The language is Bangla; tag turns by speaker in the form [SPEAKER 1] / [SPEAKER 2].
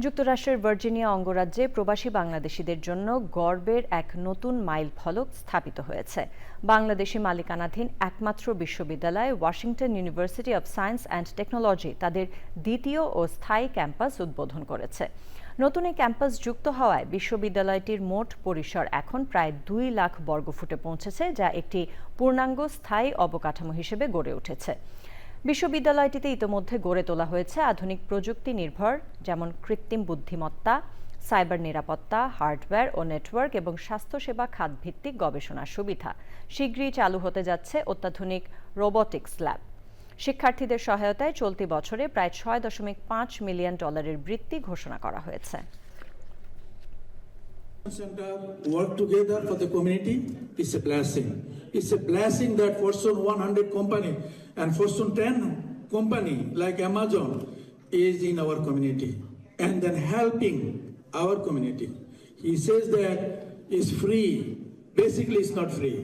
[SPEAKER 1] যুক্তরাষ্ট্রের ভার্জিনিয়া অঙ্গরাজ্যে প্রবাসী বাংলাদেশিদের জন্য গর্বের এক নতুন মাইল ফলক স্থাপিত হয়েছে। বাংলাদেশি মালিকানাধীন একমাত্র বিশ্ববিদ্যালয় Washington university of science and technology তাদের দ্বিতীয় ও স্থায়ী ক্যাম্পাস উদ্বোধন করেছে। নতুন এই ক্যাম্পাস যুক্ত হওয়ায় বিশ্ববিদ্যালয়টির মোট পরিসর এখন প্রায় 2 লাখ বর্গফুটে পৌঁছেছে, যা একটি পূর্ণাঙ্গ স্থায়ী অবকাঠামো হিসেবে গড়ে উঠেছে। বিশ্ববিদ্যালয়টিতে ইতোমধ্যে গড়ে তোলা হয়েছে আধুনিক প্রযুক্তি নির্ভর যেমন কৃত্রিম বুদ্ধিমত্তা, সাইবার নিরাপত্তা, হার্ডওয়্যার ও নেটওয়ার্ক এবং স্বাস্থ্যসেবা খাতভিত্তিক গবেষণার সুবিধা। শীঘ্রই চালু হতে যাচ্ছে অত্যাধুনিক রোবোটিক্স ল্যাব। শিক্ষার্থীদের সহায়তায় চলতি বছরে প্রায় $6.5 মিলিয়ন বৃত্তি ঘোষণা করা হয়েছে।
[SPEAKER 2] Center work together for the community is a blessing. It's a blessing that Fortune 100 company and Fortune 10 company like Amazon is in our community and then helping our community. He says that it's free. Basically, it's not free.